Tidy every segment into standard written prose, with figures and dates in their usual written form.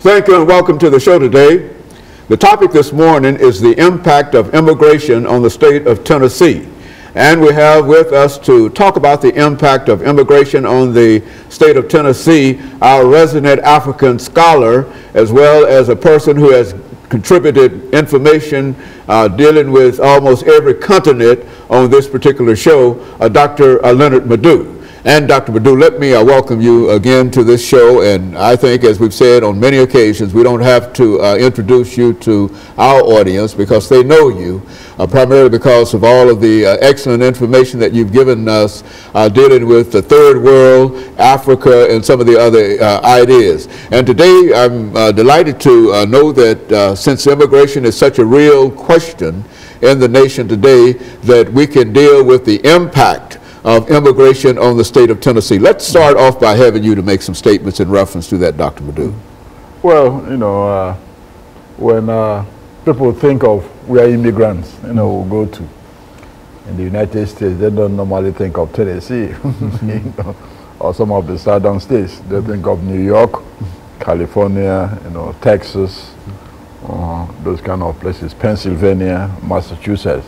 Thank you and welcome to the show today. The topic this morning is the impact of immigration on the state of Tennessee. And we have with us to talk about the impact of immigration on the state of Tennessee our resident African scholar, as well as a person who has contributed information dealing with almost every continent on this particular show, Dr. LMadu1. And Dr. LMadu1, let me welcome you again to this show. And I think, as we've said on many occasions, we don't have to introduce you to our audience because they know you, primarily because of all of the excellent information that you've given us dealing with the third world, Africa, and some of the other ideas. And today I'm delighted to know that since immigration is such a real question in the nation today, that we can deal with the impact of immigration on the state of Tennessee. Let's start off by having you to make some statements in reference to that, Dr. LMadu1. Well, you know, when people think of where immigrants, will go to in the United States, they don't normally think of Tennessee, or some of the southern states. They think of New York, California, Texas, those kind of places, Pennsylvania, Massachusetts,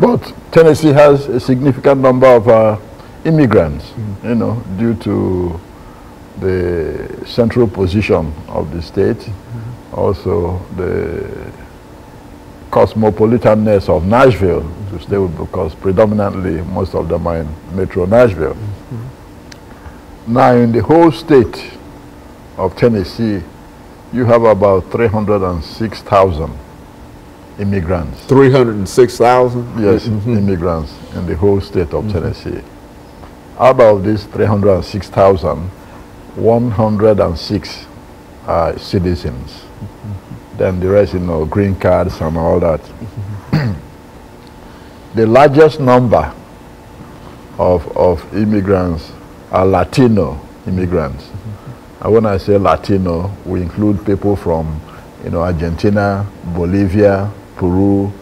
But Tennessee has a significant number of immigrants, due to the central position of the state, also the cosmopolitanness of Nashville, to stay with, because predominantly most of them are in Metro Nashville. Now, in the whole state of Tennessee, you have about 306,000 immigrants. 306,000? Yes, immigrants in the whole state of Tennessee. Out of these 306,000, 106 are citizens. Then the rest, green cards and all that. The largest number of immigrants are Latino immigrants. And when I say Latino, we include people from, Argentina, Bolivia, Peru,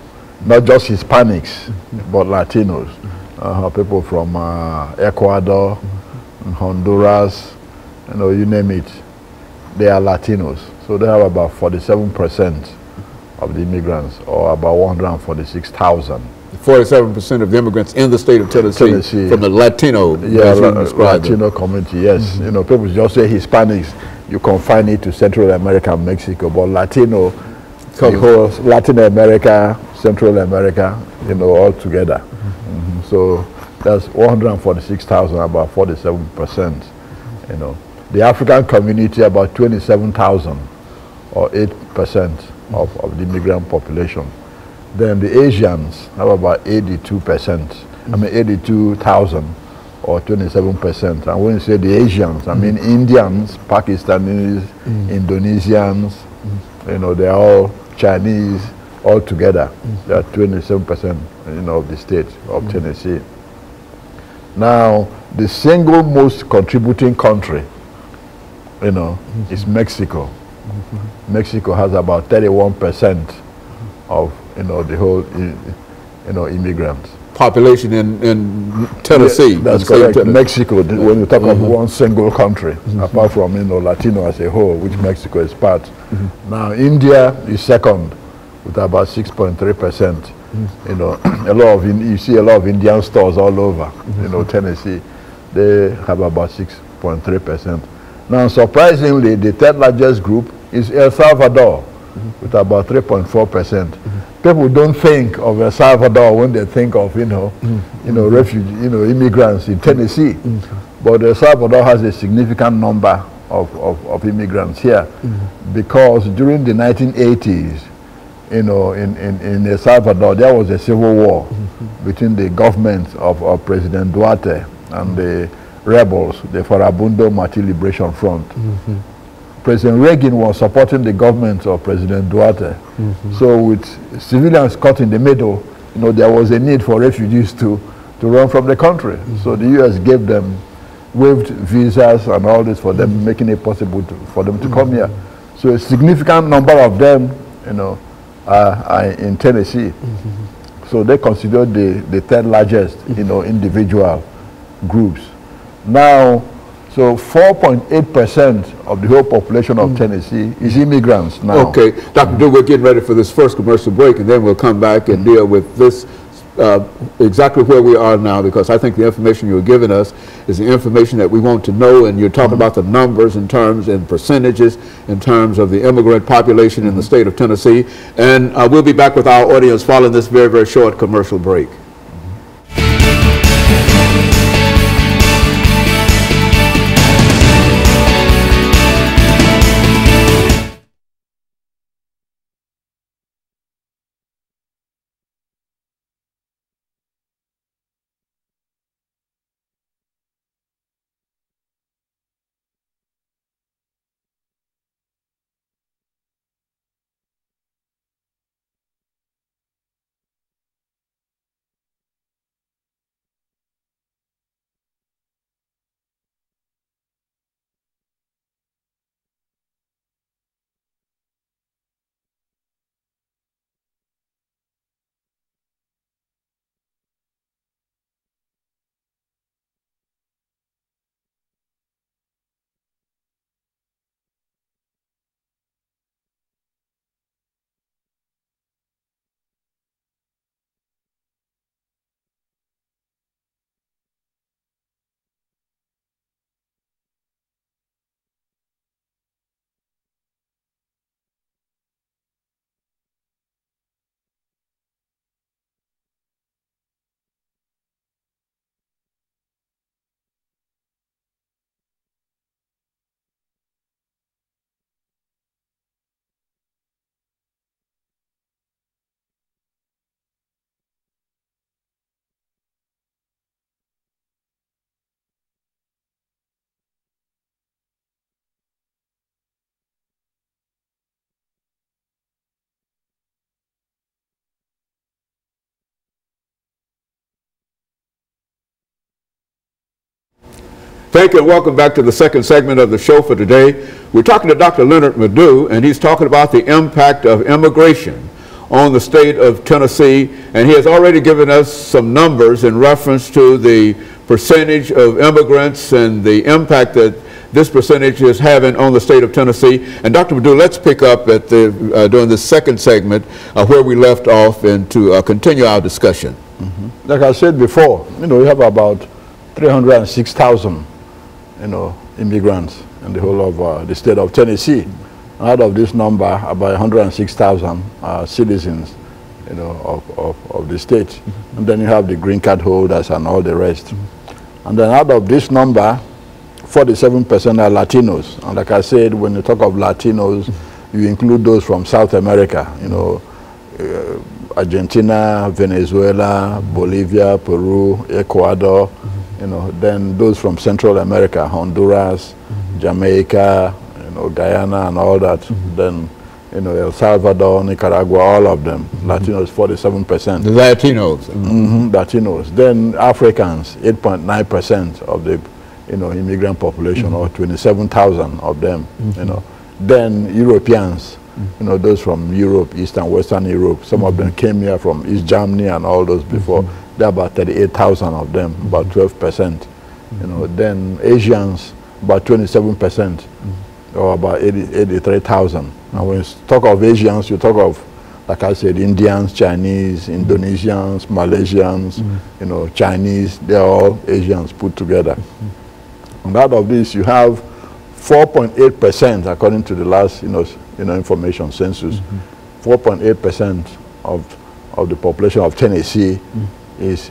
not just Hispanics, but Latinos. People from Ecuador, Honduras, you name it, they are Latinos. So they have about 47% of the immigrants, or about 146,000. 47% of the immigrants in the state of Tennessee from the Latino, Latino community, yes. People just say Hispanics, you confine it to Central America and Mexico, but Latino, Latin America, Central America, all together. So that's 146,000, about 47%. The African community, about 27,000, or 8% of the immigrant population. Then the Asians have about 82%. 82,000, or 27%. And when you say the Asians, I mean Indians, Pakistanis, Indonesians, they're all Chinese, all together. They're 27%, of the state of Tennessee. Now, the single most contributing country, is Mexico. Mexico has about 31% of, the whole, immigrants. Population in Tennessee. Yeah, that's correct. Mexico, when you talk about one single country, apart from, Latino as a whole, which Mexico is part. Now, India is second with about 6.3%. You see a lot of Indian stores all over, Tennessee. They have about 6.3%. Now, surprisingly, the third largest group is El Salvador, with about 3.4%. People don't think of El Salvador when they think of, refugee, immigrants in Tennessee. But El Salvador has a significant number of immigrants here, because during the 1980s, in El Salvador, there was a civil war between the government of President Duarte and the rebels, the Farabundo Martí Liberation Front. President Reagan was supporting the government of President Duarte. So with civilians caught in the middle, there was a need for refugees to run from the country. So the U.S. gave them, waived visas and all this for them, making it possible for them to come here. So a significant number of them, are in Tennessee. So they consider the third largest, individual groups. Now, So 4.8% of the whole population of Tennessee is immigrants now. Okay, Dr. Dew, we're getting ready for this first commercial break, and then we'll come back and deal with this exactly where we are now, because I think the information you're giving us is the information that we want to know, and you're talking about the numbers in terms and percentages in terms of the immigrant population in the state of Tennessee. And we'll be back with our audience following this very, very short commercial break. Thank you and welcome back to the second segment of the show for today. We're talking to Dr. LMadu, and he's talking about the impact of immigration on the state of Tennessee, and he has already given us some numbers in reference to the percentage of immigrants and the impact that this percentage is having on the state of Tennessee. And Dr. LMadu, let's pick up at during the second segment where we left off and to continue our discussion. Like I said before, we have about 306,000 immigrants in the whole of the state of Tennessee. Out of this number, about 106,000 are citizens, of the state. And then you have the green card holders and all the rest. And then out of this number, 47% are Latinos. And like I said, when you talk of Latinos, you include those from South America, Argentina, Venezuela, Bolivia, Peru, Ecuador, then those from Central America, Honduras, Jamaica, Guyana and all that, then, El Salvador, Nicaragua, all of them. Latinos, 47%. The Latinos. Latinos. Then Africans, 8.9% of the, immigrant population, or 27,000 of them, Then Europeans, those from Europe, East and Western Europe, some of them came here from East Germany and all those before. There are about 38,000 of them, about 12%. Then Asians, about 27%, or about 83,000. And when you talk of Asians, you talk of, like I said, Indians, Chinese, Indonesians, Malaysians, Chinese, they're all Asians put together. And out of this, you have 4.8%, according to the last, information census, 4.8% of the population of Tennessee is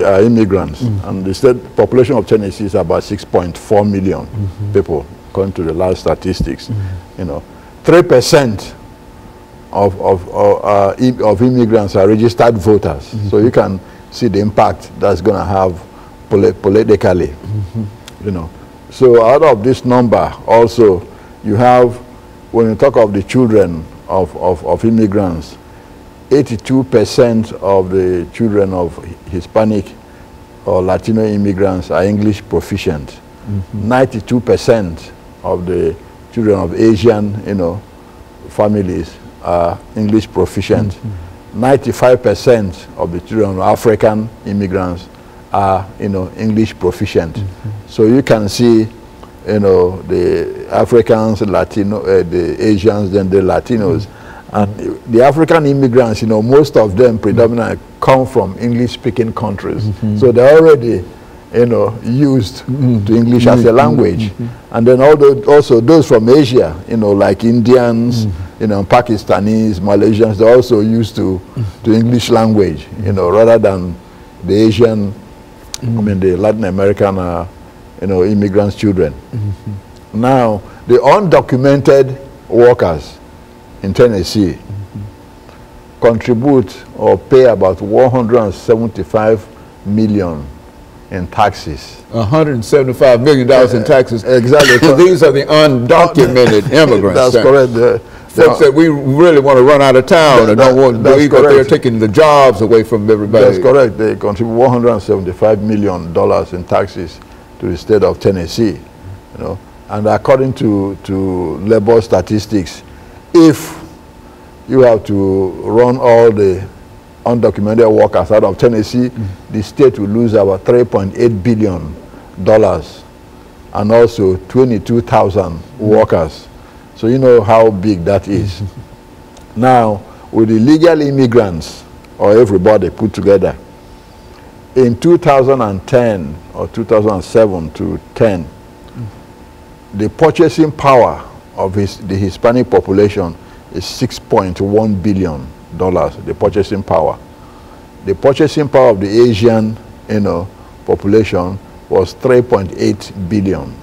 are immigrants. And the state population of Tennessee is about 6.4 million people, according to the last statistics. 3% of immigrants are registered voters. So you can see the impact that's going to have politically. So out of this number, also, you have, when you talk of the children of immigrants, 82% of the children of Hispanic or Latino immigrants are English proficient. 92% of the children of Asian, families are English proficient. 95% of the children of African immigrants are, English proficient. So you can see, the Africans, the Asians, then the Latinos. And the African immigrants, most of them predominantly come from English-speaking countries. So they're already, used to English as a language. And then also those from Asia, like Indians, Pakistanis, Malaysians, they're also used to English language, rather than the Asian, the Latin American, immigrants' children. Now, the undocumented workers in Tennessee contribute or pay about $175 million in taxes. $175 million in taxes. Exactly. These are the undocumented immigrants. That's correct. Folks that we really want to run out of town and don't want to believe that they're taking the jobs away from everybody. That's correct. They contribute $175 million in taxes to the state of Tennessee. And according to labor statistics, if you have to run all the undocumented workers out of Tennessee, the state will lose about $3.8 billion and also 22,000 workers. So you know how big that is. Now, with the legal immigrants, or everybody put together, in 2010 or 2007 to 10, the purchasing power of the Hispanic population is $6.1 billion, the purchasing power. The purchasing power of the Asian, population was 3.8 billion.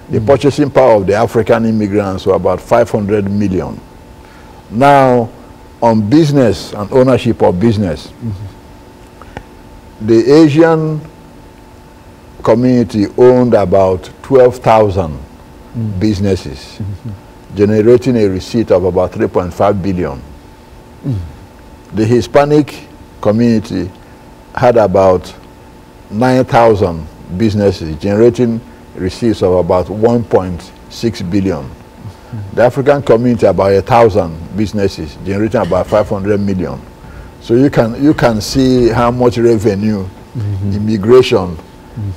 The purchasing power of the African immigrants were about 500 million. Now, on business and ownership of business, the Asian community owned about 12,000 businesses, generating a receipt of about 3.5 billion. The Hispanic community had about 9,000 businesses, generating receipts of about 1.6 billion. The African community, about 1,000 businesses, generating about 500 million. So you can see how much revenue immigration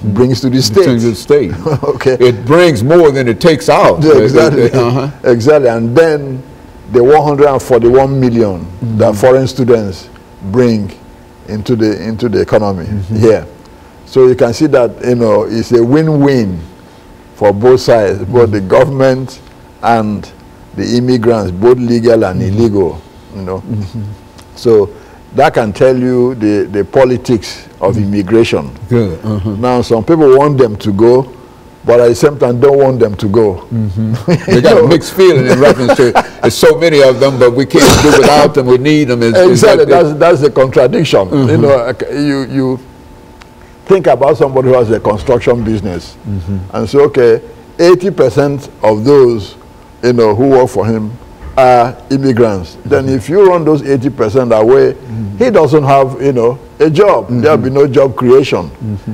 brings to the state. Okay. It brings more than it takes out. Yeah, exactly. Exactly. And then the 141 million that foreign students bring into the economy here. So you can see that it's a win-win for both sides, both the government and the immigrants, both legal and illegal. So that can tell you the politics of immigration. Good. Now, some people want them to go, but at the same time don't want them to go. They got a mixed feeling in reference to there's so many of them, but we can't do without them. We need them. Exactly. That's the contradiction. You think about somebody who has a construction business and say, okay, 80% of those who work for him are immigrants. Then if you run those 80% away, he doesn't have a job. There'll be no job creation.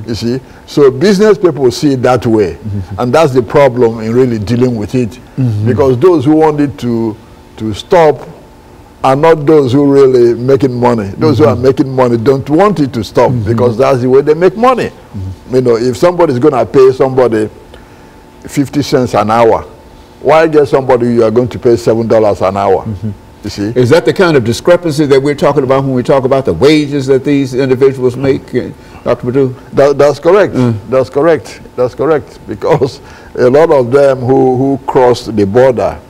You see, so business people see it that way, and that's the problem in really dealing with it, because those who want it to stop are not those who really making money. Those who are making money don't want it to stop, because that's the way they make money. If somebody's going to pay somebody 50 cents an hour, why get somebody you are going to pay $7 an hour? You see? Is that the kind of discrepancy that we're talking about when we talk about the wages that these individuals make, Dr. LMadu? That's correct. That's correct. That's correct. Because a lot of them who cross the border,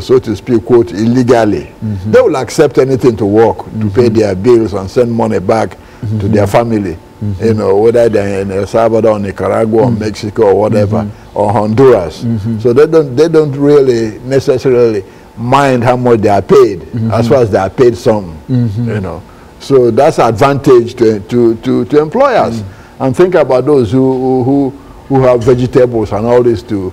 so to speak, quote, illegally, they will accept anything to work, to pay their bills and send money back to their family. Whether they're in El Salvador, or Nicaragua, or Mexico, or whatever, or Honduras. So they don't really necessarily mind how much they are paid, as far as they are paid some. So that's an advantage to employers. And think about those who have vegetables and all this to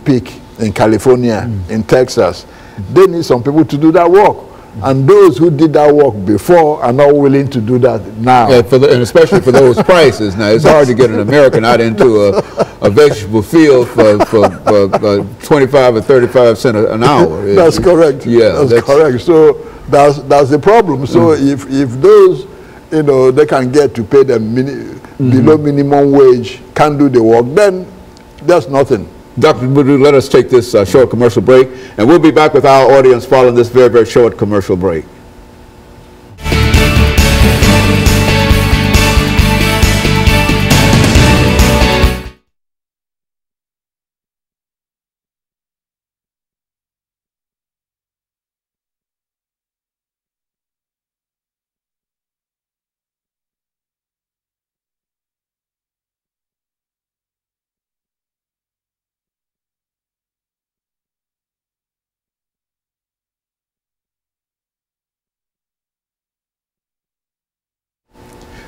pick in California, in Texas. They need some people to do that work. And those who did that work before are not willing to do that now. Yeah, and especially for those prices. Now, it's hard to get an American out into a vegetable field for 25 or 35 cents an hour. That's correct. Yeah, that's correct. So that's the problem. So if those you know, they can get to pay them below minimum wage, can't do the work, then there's nothing. Dr. LMadu, let us take this short commercial break, and we'll be back with our audience following this very, very short commercial break.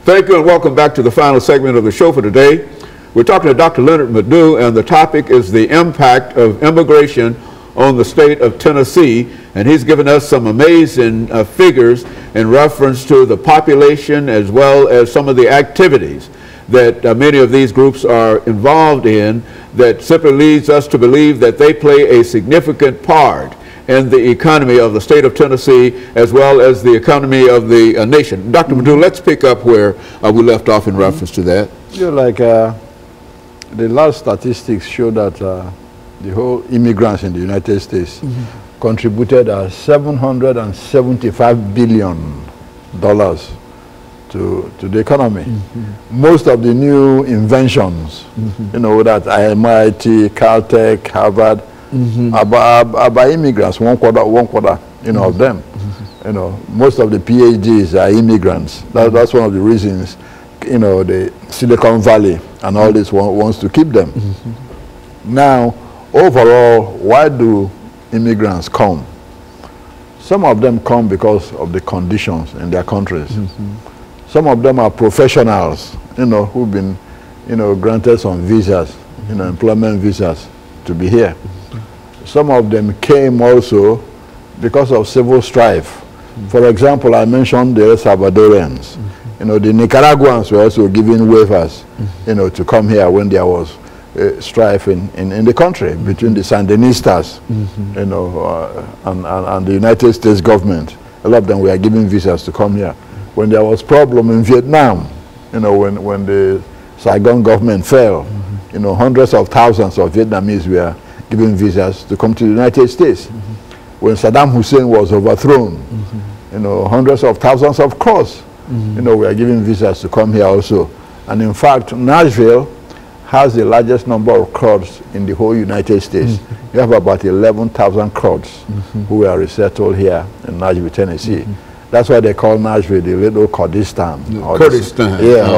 Thank you and welcome back to the final segment of the show for today. We're talking to Dr. LMadu, and the topic is the impact of immigration on the state of Tennessee, and he's given us some amazing figures in reference to the population as well as some of the activities that many of these groups are involved in, that simply leads us to believe that they play a significant part in the economy of the state of Tennessee as well as the economy of the nation. Dr. LMadu, let's pick up where we left off in reference to that. You know, like the last statistics show that the whole immigrants in the United States contributed $775 billion to the economy. Most of the new inventions, you know, that MIT, Caltech, Harvard, are by immigrants, one quarter, you know, of them. You know, most of the PhDs are immigrants. That's one of the reasons, you know, the Silicon Valley and all this wants to keep them. Now, overall, why do immigrants come? Some of them come because of the conditions in their countries. Some of them are professionals, you know, who've been, you know, granted some visas, you know, employment visas to be here. Some of them came also because of civil strife. For example, I mentioned the El Salvadorians. You know, the Nicaraguans were also given waivers, you know, to come here when there was strife in the country between the Sandinistas, you know, and the United States government. A lot of them were given visas to come here. When there was problem in Vietnam, you know, when the Saigon government fell, you know, hundreds of thousands of Vietnamese were given visas to come to the United States. When Saddam Hussein was overthrown, you know, hundreds of thousands of Croats, you know, were given visas to come here also. And in fact, Nashville has the largest number of Croats in the whole United States. You have about 11,000 Croats who were resettled here in Nashville, Tennessee. That's why they call Nashville the little Kurdistan. Or or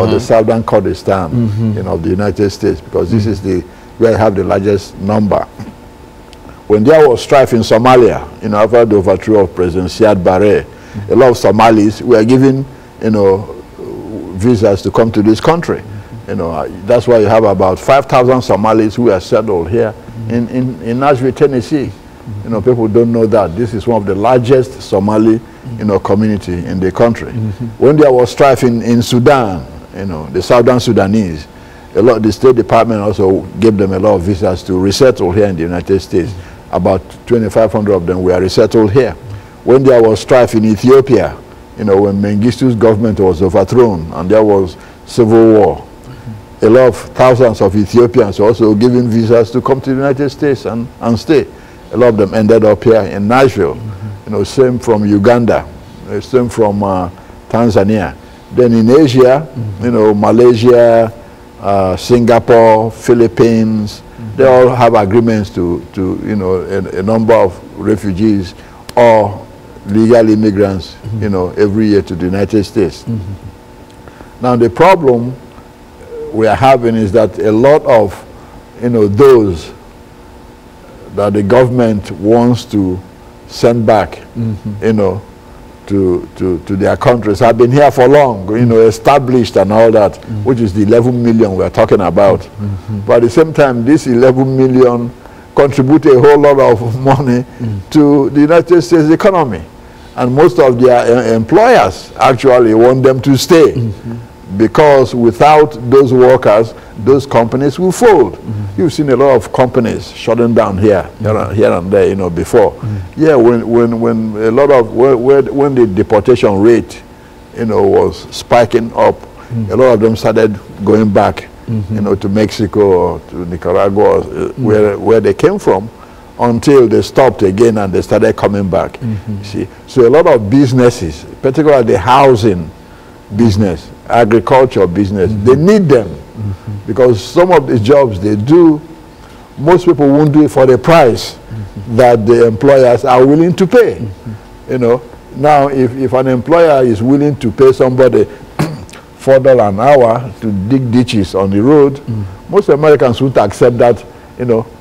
the southern Kurdistan, you know, of the United States, because this is where you have the largest number. When there was strife in Somalia, you know, after the overthrow of President Siad Barre, a lot of Somalis were given, you know, visas to come to this country. You know, that's why you have about 5,000 Somalis who are settled here in Nashville, Tennessee. You know, people don't know that this is one of the largest Somali, you know, community in the country. When there was strife in Sudan, you know, the Southern Sudanese, the State Department also gave them a lot of visas to resettle here in the United States. About 2,500 of them were resettled here. When there was strife in Ethiopia, you know, when Mengistu's government was overthrown and there was civil war, a lot of thousands of Ethiopians were also given visas to come to the United States and stay. A lot of them ended up here in Nashville. You know, same from Uganda, same from Tanzania. Then in Asia, you know, Malaysia, Singapore, Philippines, they all have agreements to you know, a number of refugees or legal immigrants, you know, every year to the United States. Now the problem we are having is that a lot of, you know, those that the government wants to send back, you know, to their countries have been here for long, you know, established and all that, which is the 11 million we're talking about. But at the same time, this 11 million contribute a whole lot of money to the United States economy. And most of their employers actually want them to stay, because without those workers, those companies will fold. You've seen a lot of companies shutting down here and there, you know, before. Yeah, when the deportation rate, was spiking up, a lot of them started going back, to Mexico or to Nicaragua, where they came from, until they stopped again and they started coming back. You see, so a lot of businesses, particularly the housing business, agriculture business, they need them because some of the jobs they do, most people won't do it for the price that the employers are willing to pay. Now if an employer is willing to pay somebody $4 an hour to dig ditches on the road, most Americans won't accept that,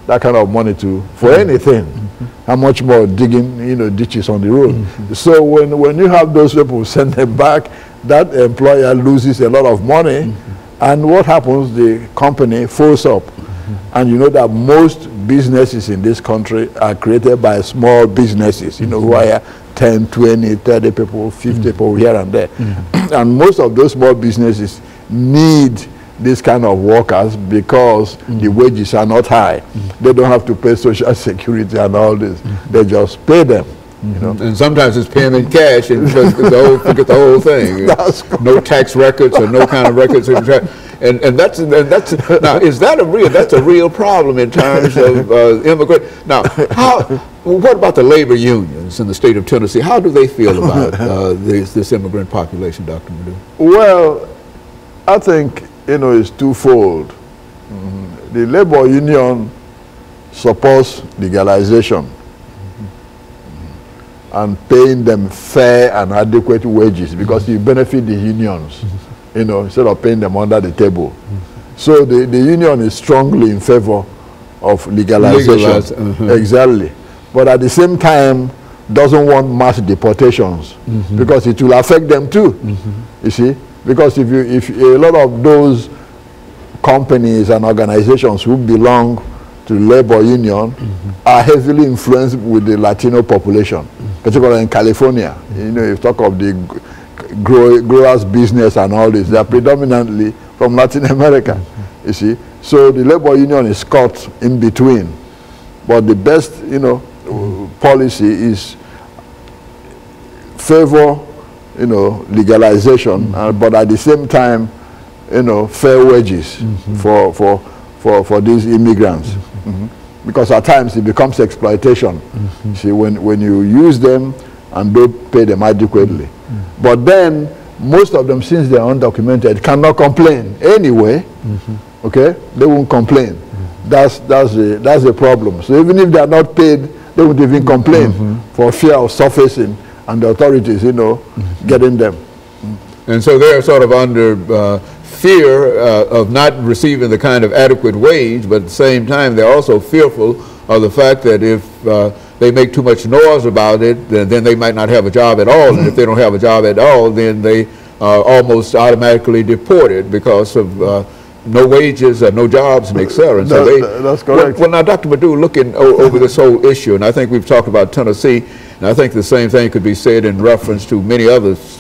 that kind of money for anything. How much more digging, ditches on the road. So when you have those people send them back, that employer loses a lot of money, and what happens? The company folds up. And you know that most businesses in this country are created by small businesses, who hire 10, 20, 30 people, 50 people here and there. And most of those small businesses need this kind of workers because the wages are not high. They don't have to pay social security and all this. They just pay them. And sometimes it's paying in cash and just forget the whole thing. No tax records or no kind of records. And that's now, is that that's a real problem in terms of immigrant? Now, what about the labor unions in the state of Tennessee? How do they feel about this immigrant population, Dr. LMadu? Well, I think it's twofold. The labor union supports legalization and paying them fair and adequate wages because you benefit the unions, instead of paying them under the table. So the union is strongly in favor of legalization. Exactly. But at the same time, doesn't want mass deportations because it will affect them too. You see, because if a lot of those companies and organizations who belong to labor union are heavily influenced with the Latino population, particularly in California. You talk of the growers business and all this, they are predominantly from Latin America, you see. So the labor union is caught in between. But the best, policy is favor, legalization, but at the same time, fair wages for these immigrants. Because at times it becomes exploitation. See, when you use them and don't pay them adequately. But then most of them, since they're undocumented, cannot complain anyway. Okay, they won't complain. That's the problem. So even if they're not paid, they won't even complain for fear of surfacing and the authorities, getting them. And so they're sort of under fear of not receiving the kind of adequate wage, but at the same time they're also fearful of the fact that if they make too much noise about it, then they might not have a job at all. And if they don't have a job at all, then they are almost automatically deported because of no wages or no jobs and etc. And so that's correct. Well, now, Dr. LMadu, looking over this whole issue, and I think we've talked about Tennessee, and I think the same thing could be said in reference to many other states.